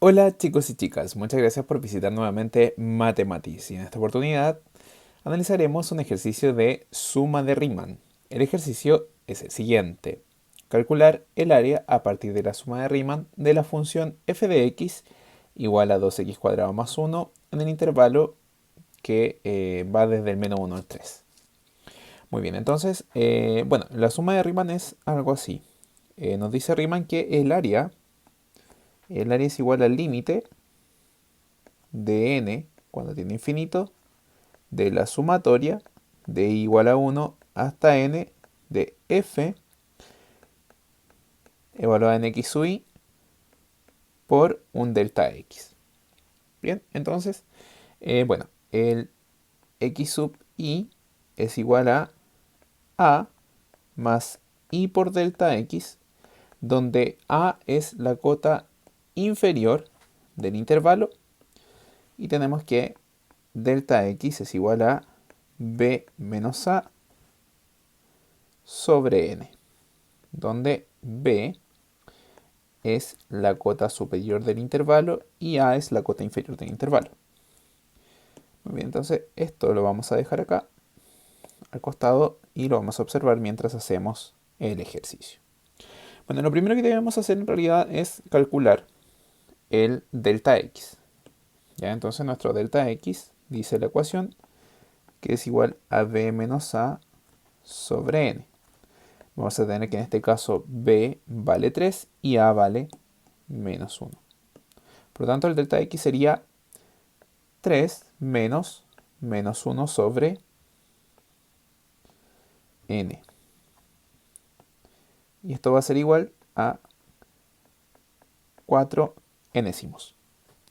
Hola chicos y chicas, muchas gracias por visitar nuevamente Mathematis y en esta oportunidad analizaremos un ejercicio de suma de Riemann. El ejercicio es el siguiente: calcular el área a partir de la suma de Riemann de la función f de x igual a 2x cuadrado más 1 en el intervalo que va desde el menos 1 al 3. Muy bien, entonces, bueno, la suma de Riemann es algo así. Nos dice Riemann que el área es igual al límite de n cuando tiene infinito de la sumatoria de i igual a 1 hasta n de f evaluada en x sub i por un delta x. Bien, entonces, bueno, el x sub i es igual a más i por delta x, donde a es la cota inferior del intervalo y tenemos que delta x es igual a b menos a sobre n, donde b es la cota superior del intervalo y a es la cota inferior del intervalo. Muy bien, entonces esto lo vamos a dejar acá al costado y lo vamos a observar mientras hacemos el ejercicio. Bueno, lo primero que debemos hacer en realidad es calcular el delta x. ¿Ya? Entonces nuestro delta x dice la ecuación que es igual a b menos a sobre n. Vamos a tener que en este caso b vale 3 y a vale menos 1. Por lo tanto, el delta x sería 3 menos 1 sobre n. Y esto va a ser igual a 4 enésimos.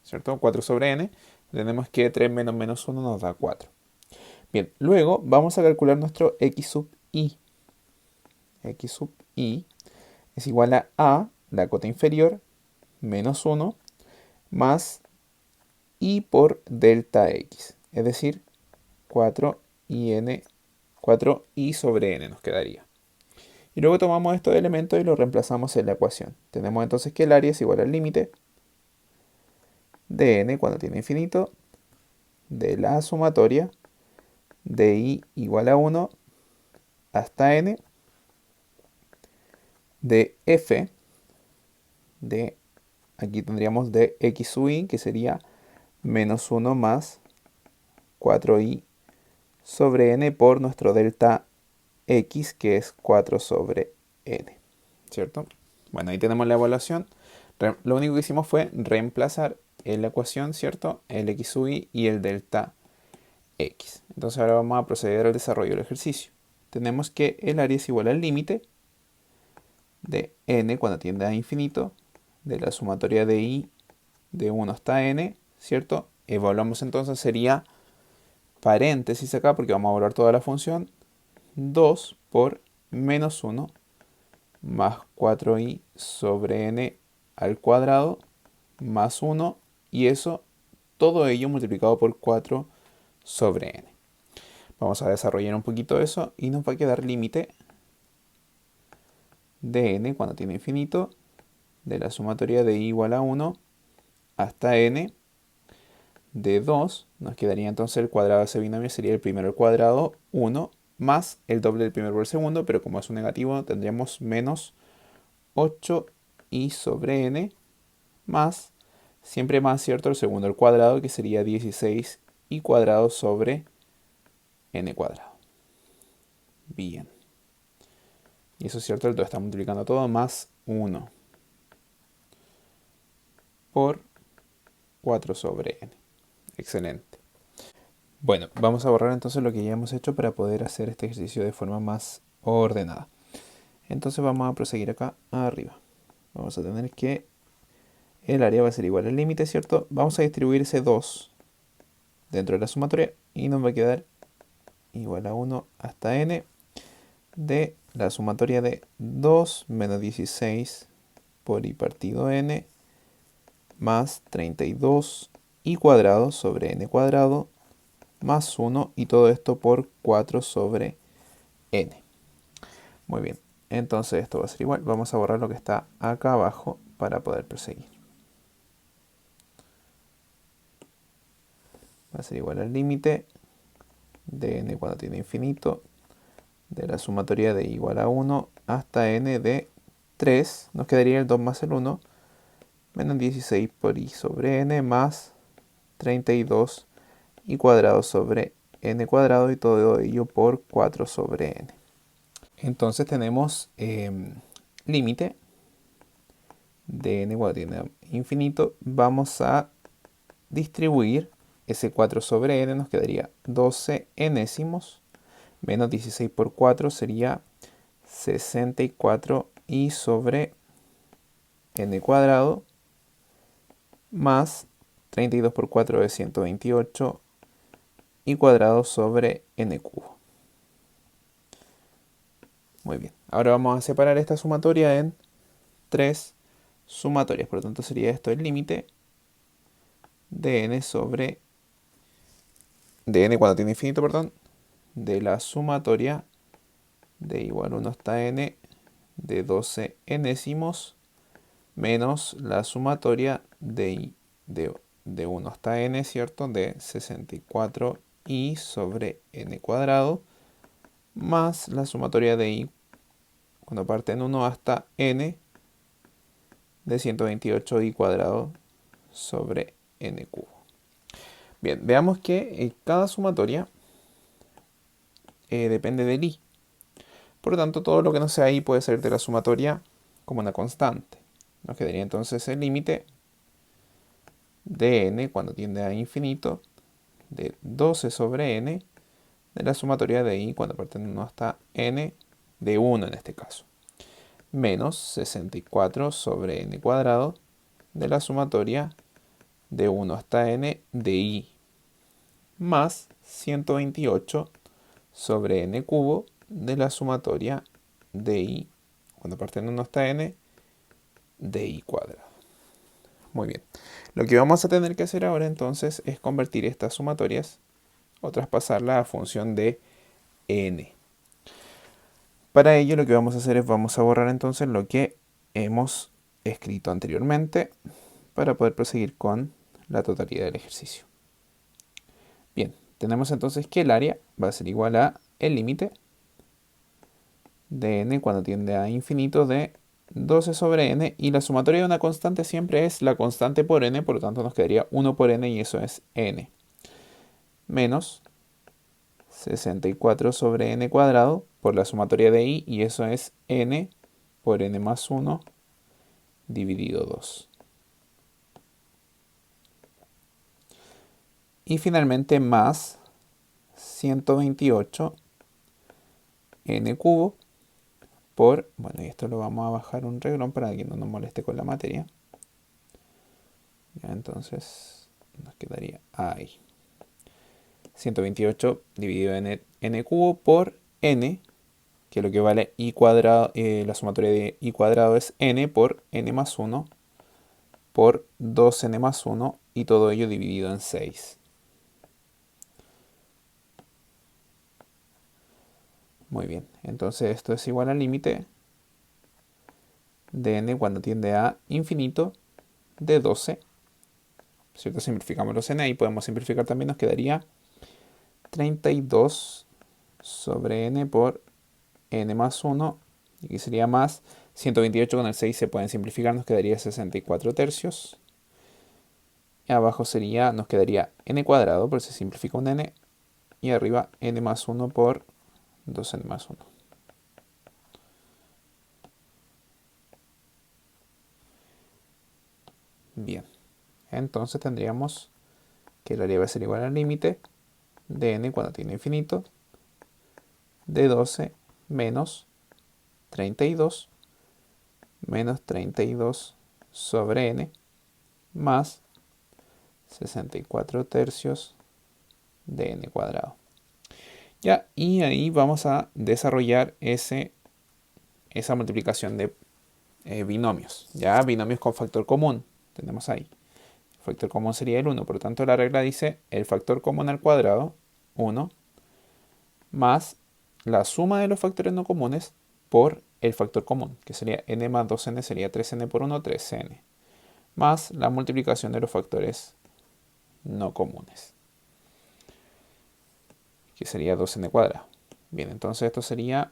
¿Cierto? 4 sobre n. Tenemos que 3 menos 1 nos da 4. Bien, luego vamos a calcular nuestro x sub i. X sub i es igual a la cota inferior, menos 1, más i por delta x. Es decir, 4i sobre n nos quedaría. Y luego tomamos estos elementos y los reemplazamos en la ecuación. Tenemos entonces que el área es igual al límite de n cuando tiene infinito de la sumatoria de i igual a 1 hasta n de f de, aquí tendríamos de x sub i, que sería menos 1 más 4i sobre n por nuestro delta x, que es 4 sobre n. ¿Cierto? Bueno, ahí tenemos la evaluación. Lo único que hicimos fue reemplazar en la ecuación, ¿cierto? El x sub i y el delta x. Entonces ahora vamos a proceder al desarrollo del ejercicio. Tenemos que el área es igual al límite de n cuando tiende a infinito de la sumatoria de i de 1 hasta n, ¿cierto? Evaluamos entonces, sería paréntesis acá porque vamos a evaluar toda la función, 2 por menos 1 más 4i sobre n al cuadrado más 1 y eso, todo ello multiplicado por 4 sobre n. Vamos a desarrollar un poquito eso y nos va a quedar límite de n cuando tiene infinito de la sumatoria de i igual a 1 hasta n de 2. Nos quedaría entonces el cuadrado de ese binomio sería el primero al cuadrado, 1, más el doble del primero por el segundo, pero como es un negativo tendríamos menos 8i sobre n más, siempre más, ¿cierto? El segundo al cuadrado, que sería 16i cuadrado sobre n cuadrado. Bien. Y eso es cierto, el 2 está multiplicando todo, más 1 por 4 sobre n. Excelente. Bueno, vamos a borrar entonces lo que ya hemos hecho para poder hacer este ejercicio de forma más ordenada. Entonces vamos a proseguir acá arriba. Vamos a tener que el área va a ser igual al límite, ¿cierto? Vamos a distribuir ese 2 dentro de la sumatoria y nos va a quedar igual a 1 hasta n de la sumatoria de 2 menos 16 por i partido n más 32 i cuadrado sobre n cuadrado más 1 y todo esto por 4 sobre n. Muy bien, entonces esto va a ser igual. Vamos a borrar lo que está acá abajo para poder proseguir. va a ser igual al límite de n cuando tiende a infinito de la sumatoria de i igual a 1 hasta n de 3. Nos quedaría el 2 más el 1, menos 16 por i sobre n más 32 i cuadrado sobre n cuadrado y todo ello por 4 sobre n. Entonces tenemos límite de n cuando tiende a infinito. Vamos a distribuir ese 4 sobre n, nos quedaría 12 enésimos, menos 16 por 4 sería 64 i sobre n cuadrado, más 32 por 4 es 128 i cuadrado sobre n cubo. Muy bien, ahora vamos a separar esta sumatoria en 3 sumatorias, por lo tanto sería esto el límite de n sobre de n cuando tiene infinito, perdón, de la sumatoria de igual 1 hasta n de 12 enésimos menos la sumatoria de 1 hasta n, ¿cierto? De 64i sobre n cuadrado más la sumatoria de i cuando parte en 1 hasta n de 128i cuadrado sobre n cubo. Bien, veamos que cada sumatoria depende del i. Por lo tanto, todo lo que no sea i puede salir de la sumatoria como una constante. Nos quedaría entonces el límite de n cuando tiende a infinito de 12 sobre n de la sumatoria de i cuando parte de 1 hasta n de 1 en este caso, menos 64 sobre n cuadrado de la sumatoria de 1 hasta n de i, más 128 sobre n cubo de la sumatoria de i cuando parte de 1 hasta n de i cuadrado. Muy bien. Lo que vamos a tener que hacer ahora entonces es convertir estas sumatorias o traspasarla a función de n. Para ello lo que vamos a hacer es vamos a borrar entonces lo que hemos escrito anteriormente para poder proseguir con la totalidad del ejercicio. Bien, tenemos entonces que el área va a ser igual a el límite de n cuando tiende a infinito de 12 sobre n, y la sumatoria de una constante siempre es la constante por n, por lo tanto nos quedaría 1 por n y eso es n, menos 64 sobre n cuadrado por la sumatoria de i, y eso es n por n más 1 dividido 2. Y finalmente más 128 n cubo por, bueno, y esto lo vamos a bajar un renglón para que no nos moleste con la materia. Ya, entonces nos quedaría ahí. 128 dividido en n cubo por n, que es lo que vale i cuadrado, la sumatoria de i cuadrado es n por n más 1 por 2n más 1, y todo ello dividido en 6. Muy bien, entonces esto es igual al límite de n cuando tiende a infinito de 12, ¿cierto? Simplificamos los n y podemos simplificar también, nos quedaría 32 sobre n por n más 1, y aquí sería más 128 con el 6 se pueden simplificar, nos quedaría 64 tercios. Y abajo sería, nos quedaría n cuadrado, por si se simplifica un n, y arriba n más 1 por 2n más 1. Bien, entonces tendríamos que el área va a ser igual al límite de n cuando tiene infinito de 12 menos 32 menos 32 sobre n más 64 tercios de n cuadrado. Ya, y ahí vamos a desarrollar esa multiplicación de binomios. Ya, binomios con factor común tenemos ahí. El factor común sería el 1, por lo tanto la regla dice el factor común al cuadrado, 1, más la suma de los factores no comunes por el factor común, que sería n más 2n, sería 3n por 1, 3n, más la multiplicación de los factores no comunes. que sería 2n cuadrado. Bien, entonces esto sería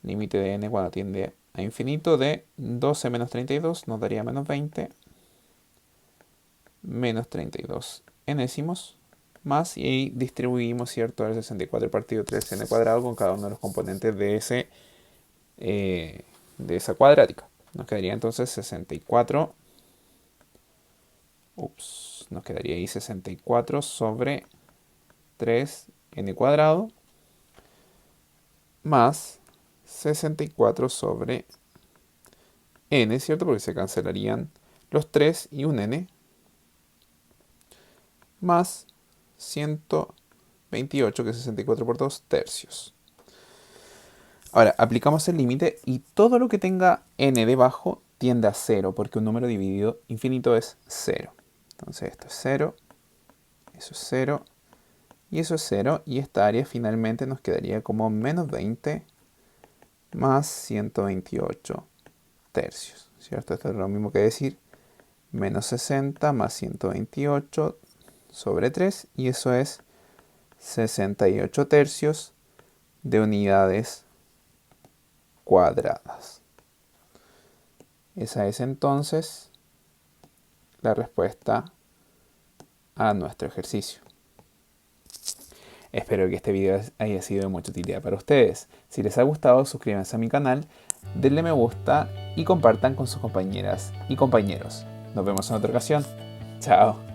límite de n cuando tiende a infinito de 12 menos 32, nos daría menos 20, menos 32 enésimos, más, y ahí distribuimos, ¿cierto?, el 64 partido 3n cuadrado con cada uno de los componentes de esa cuadrática. Nos quedaría entonces 64, nos quedaría ahí 64 sobre 3n cuadrado más 64 sobre n, ¿cierto? Porque se cancelarían los 3 y un n, más 128, que es 64 por 2 tercios. Ahora, aplicamos el límite y todo lo que tenga n debajo tiende a 0, porque un número dividido infinito es 0. Entonces esto es 0, eso es 0, y eso es 0, y esta área finalmente nos quedaría como menos 20 más 128 tercios, ¿cierto? Esto es lo mismo que decir menos 60 más 128 sobre 3, y eso es 68 tercios de unidades cuadradas. Esa es entonces la respuesta a nuestro ejercicio. Espero que este video haya sido de mucha utilidad para ustedes. Si les ha gustado, suscríbanse a mi canal, denle me gusta y compartan con sus compañeras y compañeros. Nos vemos en otra ocasión. Chao.